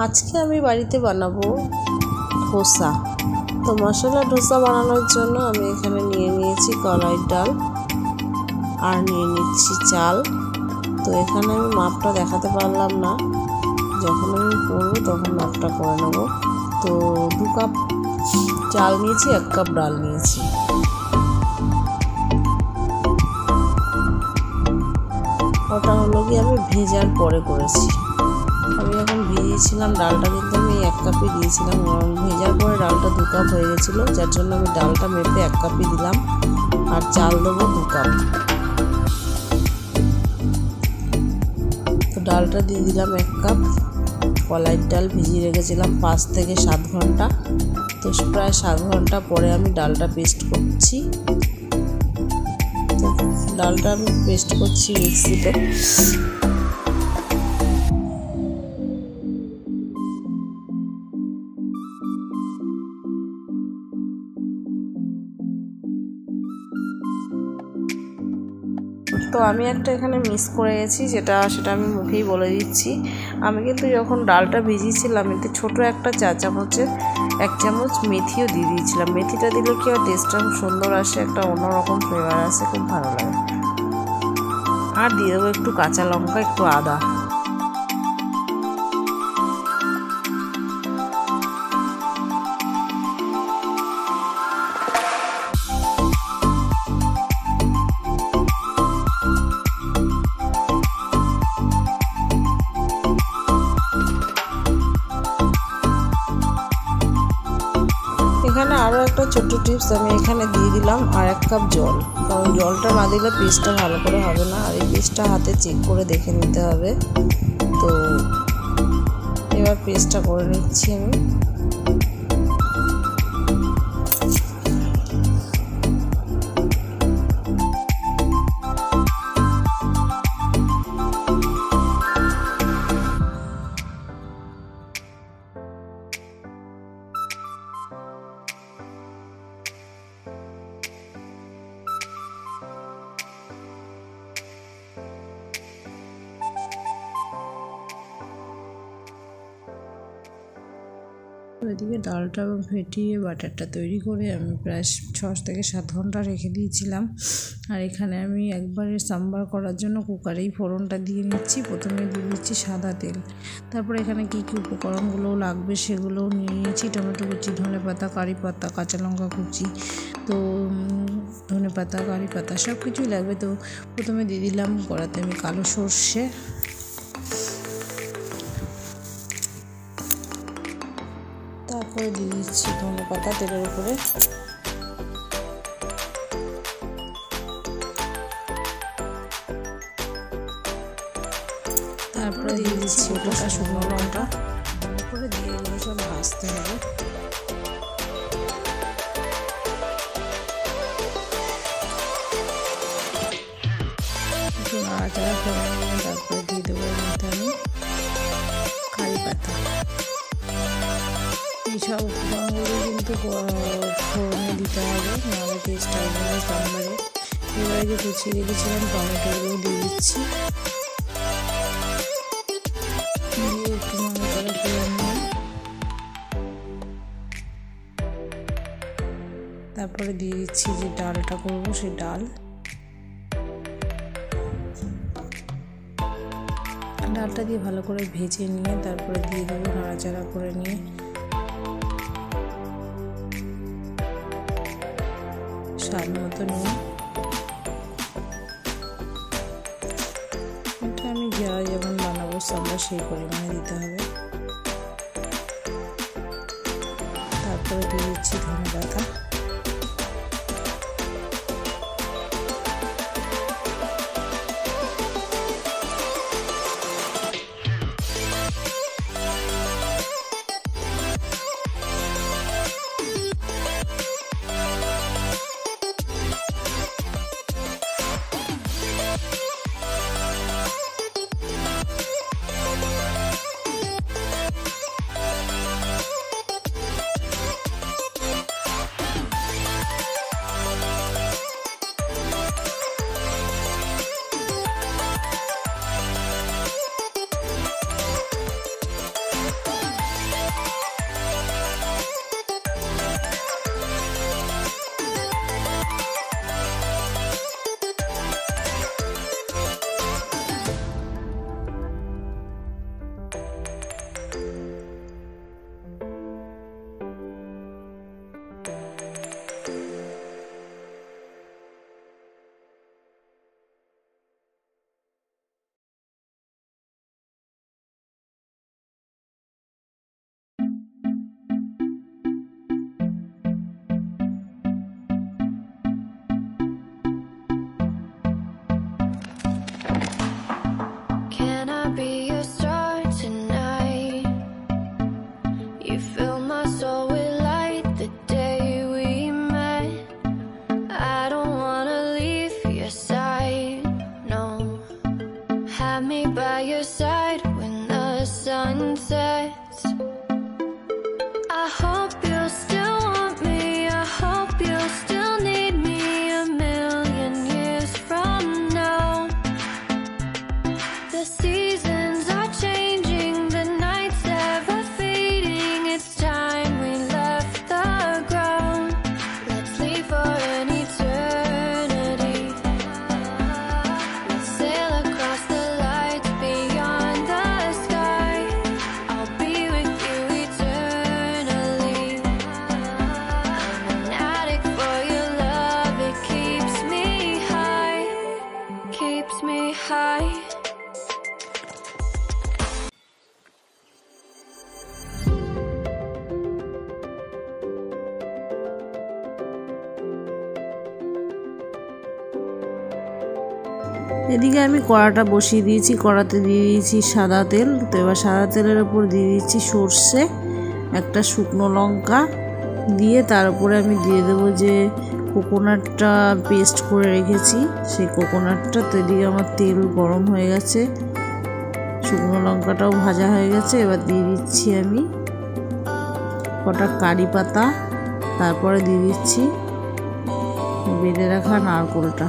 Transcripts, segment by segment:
আজকে আমি বাড়িতে বানাবো ধোসা। তো মশলা ধোসা বানানোর জন্য আমি এখানে নিয়ে নিয়েছি কলাইয়ের ডাল আর নিয়ে নিচ্ছি চাল। তো এখানে আমি মাপটা দেখাতে পারলাম না, যখন আমি করবো তখন মাপটা করে নেব। তো 2 কাপ চাল নিয়েছি, 1 কাপ ডাল নিয়েছি। ওটা হলো কি আমি ভেজার পরে করেছি। আমি যখন ভিজিয়েছিলাম ডালটা কিন্তু আমি 1 কাপই দিয়েছিলাম, কারণ ভেজার পরে ডালটা 2 কাপ হয়ে গেছিলো, যার জন্য আমি ডালটা মেপে 1 কাপই দিলাম আর চাল দেবো 2 কাপ। তো ডালটা দিয়ে দিলাম 1 কাপ। কলাইয়ের ডাল ভিজিয়ে রেখেছিলাম 5 থেকে 7 ঘন্টা। তো প্রায় 7 ঘন্টা পরে আমি ডালটা পেস্ট করছি। তো ডালটা আমি পেস্ট করছি মিক্সিতে। তো আমি একটা এখানে মিস করে গেছি, সেটা আমি মুখেই বলে দিচ্ছি। আমি কিন্তু যখন ডালটা ভিজিয়েছিলাম এতে ছোটো একটা চা চামচের 1 চামচ মেথিও দিয়ে দিয়েছিলাম। মেথিটা দিলে কি হয়, টেস্টটা খুব সুন্দর আসে, একটা অন্যরকম ফ্লেভার আসে, খুব ভালো লাগে। আর দিয়ে দেবো একটু কাঁচা লঙ্কা, একটু আদা। এখানে আরও একটা ছোট্ট টিপস আমি এখানে দিয়ে দিলাম আর 1 কাপ জল, কারণ জলটা না দিলে পেস্টটা ভালো করে হবে না। আর এই পেস্টটা হাতে চেক করে দেখে নিতে হবে। তো এবার পেস্টটা করে নিচ্ছি আমি। ওইদিকে ডালটা ফেটিয়ে বাটারটা তৈরি করে আমি প্রায় 6 থেকে 7 ঘন্টা রেখে দিয়েছিলাম। আর এখানে আমি একবারে সাম্বার করার জন্য কুকারেই ফোড়নটা দিয়ে নিচ্ছি। প্রথমে দিয়ে দিচ্ছি সাদা তেল, তারপর এখানে কী কী উপকরণগুলো লাগবে সেগুলোও নিয়ে নিয়েছি। টমেটো কুচি, ধনেপাতা, কারি পাতা, কাঁচা লঙ্কা কুচি। তো ধনেপাতা, কারি পাতা সব কিছুই লাগবে। তো প্রথমে দিয়ে দিলাম কড়াতে আমি কালো সর্ষে, তারপরে দিয়ে দিচ্ছি ধনেপাতা তেলের উপরে, তারপরে দিয়ে দিচ্ছি গোটা শুকনো লঙ্কা, তারপরে দিয়ে এগুলো সব ভাজতে হবে। একটু নাড়াচাড়া করে নিয়ে তারপরে দিয়ে দেবো এর মধ্যে আমি কারি পাতা। এইসব উপকরণগুলো কিন্তু ফোড়নে দিতে হবে, নাহলে টেস্ট আসবে না সাম্বারে। এবারে যে কুচিয়ে রেখেছিলাম টমেটোগুলো দিয়ে দিচ্ছি, দিয়ে একটু নাড়াচাড়া করে নিয়ে তারপরে দিয়ে দিচ্ছি যে ডালটা করবো, সেই ডালটা দিয়ে ভালো করে ভেজে নিয়ে তারপরে দিয়ে দেবো নাড়াচাড়া করে নিয়ে। স্বাদ মতো নিয়ে এটা আমি যারা যেমন বানাবো সাম্বার সেই পরিমাণে দিতে হবে। তারপরে দিয়ে দিচ্ছি ধনেপাতা, sunsets. I hope you still want me, I hope you still need me 1,000,000 years from now. The seasons are changing, the nights ever fading. It's time we left the ground. Let's leave for an eternity. Let's sail across the lights beyond the sky. I'll be with you eternally. I'm an addict for your love, it keeps me high, keeps me high. এদিকে আমি কড়াটা বসিয়ে দিয়েছি, কড়াতে দিয়ে দিয়েছি সাদা তেল। তো এবার সাদা তেলের উপর দিয়ে দিচ্ছি সর্ষে, একটা শুকনো লঙ্কা দিয়ে তার উপরে আমি দিয়ে দেবো যে কোকোনাটটা পেস্ট করে রেখেছি, সেই কোকোনাটটা। তো এদিকে আমার তেল গরম হয়ে গেছে, শুকনো লঙ্কাটাও ভাজা হয়ে গেছে। এবার দিয়ে দিচ্ছি আমি কটা কারি পাতা, তারপরে দিয়ে দিচ্ছি বেটে রাখা নারকেলটা।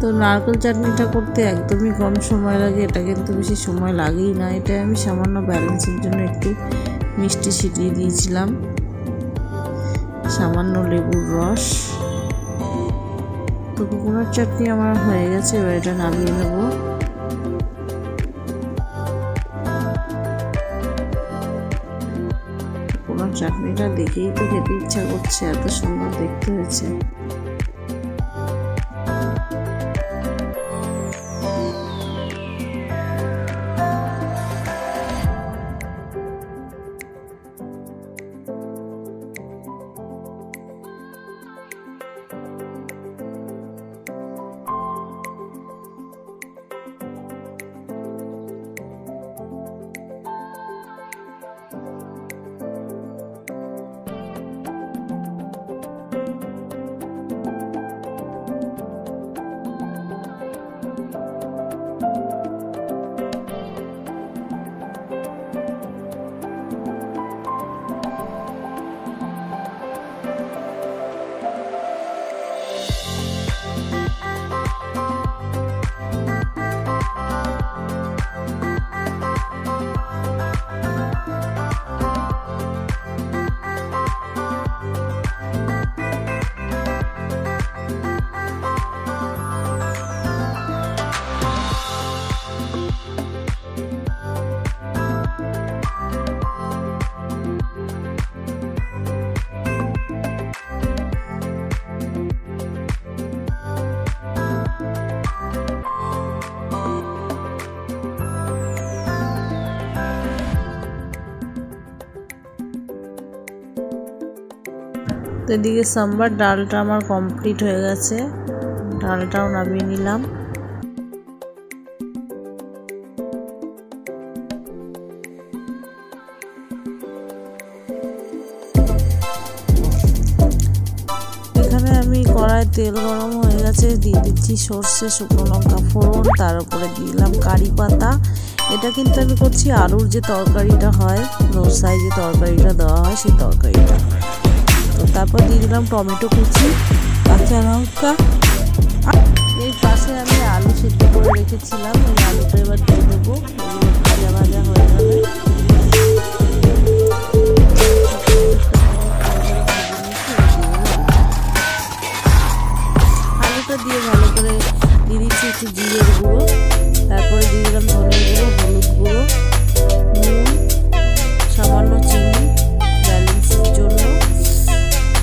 তো নারকেল চাটনিটা করতে একদমই কম সময় লাগে, এটা কিন্তু বেশি সময় লাগেই না। এটা আমি সামান্য ব্যালেন্সের জন্য একটু মিষ্টি ছিটিয়ে দিয়েছিলাম, সামান্য লেবুর রস। তো কোকোনাট চাটনি আমার হয়ে গেছে, এবার এটা নামিয়ে নেব। কোকোনাট চাটনিটা দেখেই তো খেতে ইচ্ছা করছে, এত সুন্দর দেখতে হয়েছে। তো এদিকে সাম্বার ডালটা আমার কমপ্লিট হয়ে গেছে, ডালটাও নামিয়ে নিলাম। এখানে আমি কড়াই তেল গরম হয়ে গেছে, দিয়ে দিচ্ছি সর্ষে, শুকনো লঙ্কা ফোড়ন, তার উপরে দিয়ে দিলাম কারি পাতা। এটা কিন্তু আমি করছি আলুর যে তরকারিটা হয়, রোসায় যে তরকারিটা দেওয়া হয় সেই তরকারিটা। তো তারপর দিয়ে দিলাম টমেটো কুচি, কাঁচা লঙ্কা। এর পাশে আমি আলু সিদ্ধ করে রেখেছিলাম, এই আলুটা এবার দিয়ে দেবো। ভাজা ভাজা হয়ে গেলে আলুটা দিয়ে ভালো করে দিয়ে দিচ্ছি একটু জিরের গুঁড়ো, তারপরে দিয়ে দিলাম ধনের গুঁড়ো, হলুদ গুঁড়ো, নুন, সামান্য চিনি ব্যালেন্সের জন্য।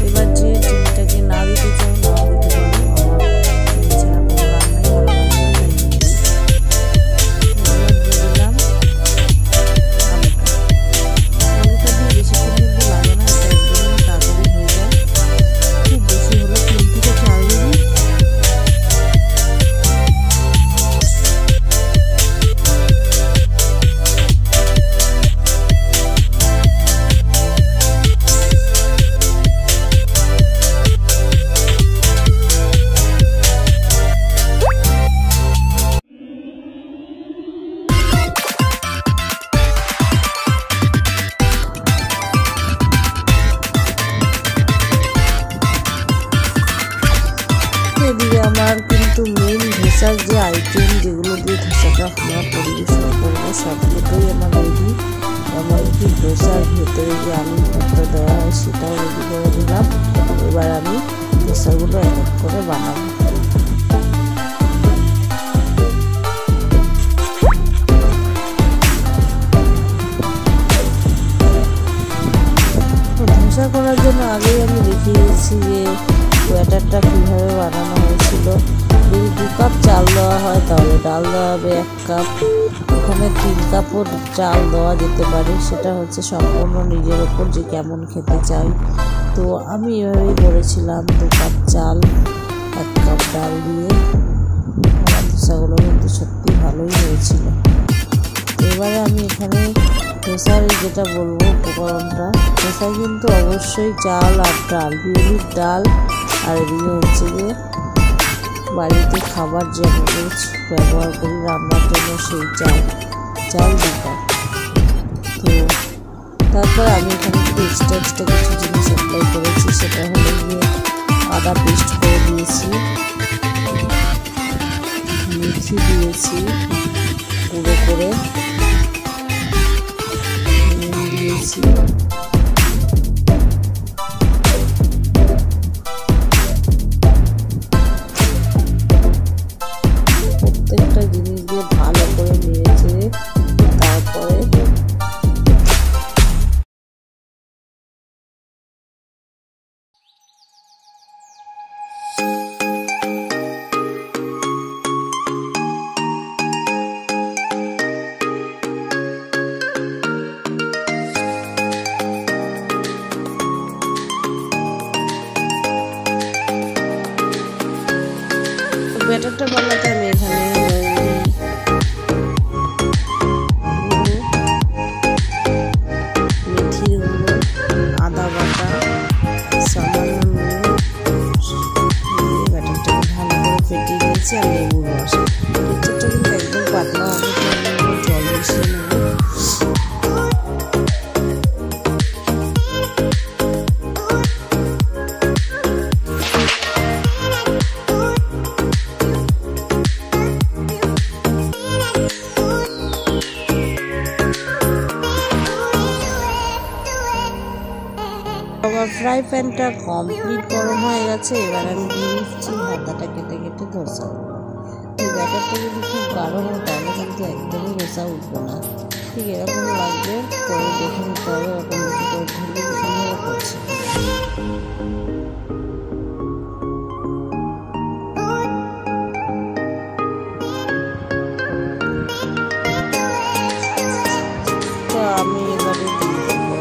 এবার যে চিনিটাকে না দিতে চাও না দিতে পারো, আমার চিনি ছাড়া কোনো রান্নাই ভালো লাগে না। এবার দিয়ে দিলাম ধোসার যে আইটেম যেগুলো দিয়ে ধোসাটা আমরা পরিবেশন করবো সবগুলোই আমার রেডি। এমনকি ধোসার ভেতরে যে আলুর পুরটা দেওয়া হয় সেটাও রেডি করে দিলাম। এবার আমি ধোসাগুলো এক এক করে বানাবো। ধোসা করার জন্য আগেই আমি দেখিয়েছি যে ব্যাটারটা কীভাবে বানানো হয়েছিল। যদি 2 কাপ চাল দেওয়া হয় তাহলে ডাল দেওয়া হবে 1 কাপ, ওখানে 3 কাপও চাল দেওয়া যেতে পারে, সেটা হচ্ছে সম্পূর্ণ নিজের ওপর যে কেমন খেতে চাই। তো আমি এভাবেই করেছিলাম 2 কাপ চাল 1 কাপ ডাল দিয়ে। আমার ধোসাগুলো কিন্তু সত্যি ভালোই হয়েছিল। এবারে আমি এখানে ধোসার যেটা বলবো উপকরণটা, ধোসায় কিন্তু অবশ্যই চাল আর ডাল, বিউলির ডাল আর এদিকে হচ্ছে যে বাড়িতে খাবার যে আমরা ব্যবহার করি রান্নার জন্য সেই চাল 2 কাপ। তো তারপর আমি এখানে একটু এক্সট্রা কিছু জিনিস অ্যাপ্লাই করেছি, সেটা হলো গিয়ে আদা পেস্ট করে দিয়েছি, মেথি দিয়েছি গুঁড়ো করে, নুন দিয়েছি, প্রত্যেকটা জিনিস দিয়ে ভালো করে নিয়েছে। তারপরে ব্যাটারটা বানাতে আমি এখানে মেথির গুঁড়ো, আদা বাটা, সামান্য নুন দিয়ে ব্যাটারটাকে ভালো করে ফেটিয়ে নিয়েছি আর লেবুর রস। মিক্সচারটা কিন্তু একদম পাতলা হবে, আমি জল মিশিয়ে নেব। আমার ফ্রাই প্যানটা কমপ্লিট গরম হয়ে গেছে। এবার আমি দিয়ে দিচ্ছি হাতাটা কেটে কেটে ধোসা। এই ব্যাটারটা যদি খুব গাঢ় হয় তাহলে কিন্তু একদমই ধোসা উঠবে না, ঠিক এরকম লাগবে। পরে দেখে নিতে হবে এরকম দেখে করে ঢেলে কীভাবে করছি। তো আমি এবারে দিয়ে দেবো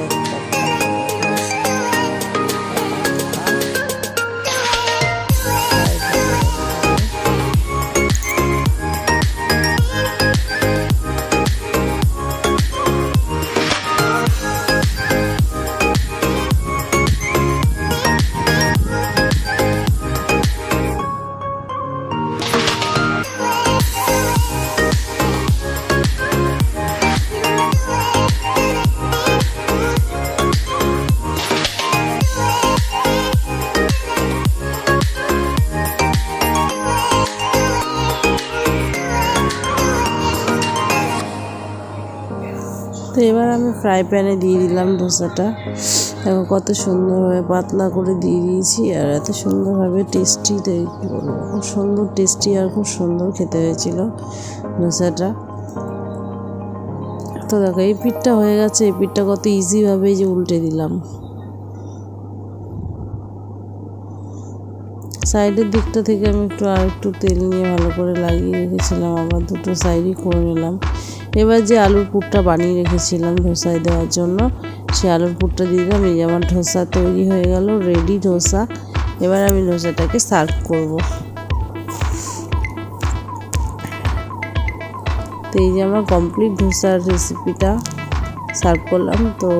তো এবার আমি ফ্রাই প্যানে দিয়ে দিলাম ধোসাটা। দেখো কত সুন্দরভাবে পাতলা করে দিয়ে দিয়েছি আর এত সুন্দরভাবে টেস্টি, খুব সুন্দর টেস্টি আর খুব সুন্দর খেতে হয়েছিল ধোসাটা। তো দেখো এই পিঠটা হয়ে গেছে, এই পিঠটা কত ইজিভাবে যে উল্টে দিলাম। সাইডের দিকটা থেকে আমি একটু তেল নিয়ে ভালো করে লাগিয়ে রেখেছিলাম, আবার 2 সাইডই করে নিলাম। এবার যে আলুর পুরটা বানিয়ে রেখেছিলাম ধোসায় দেওয়ার জন্য, সে আলুর পুরটা দিয়ে দিলাম। এই যে আমার ধোসা তৈরি হয়ে গেল, রেডি ধোসা। এবার আমি ধোসাটাকে সার্ভ করব। তো এই যে আমার কমপ্লিট ধোসার রেসিপিটা সার্ভ করলাম। তো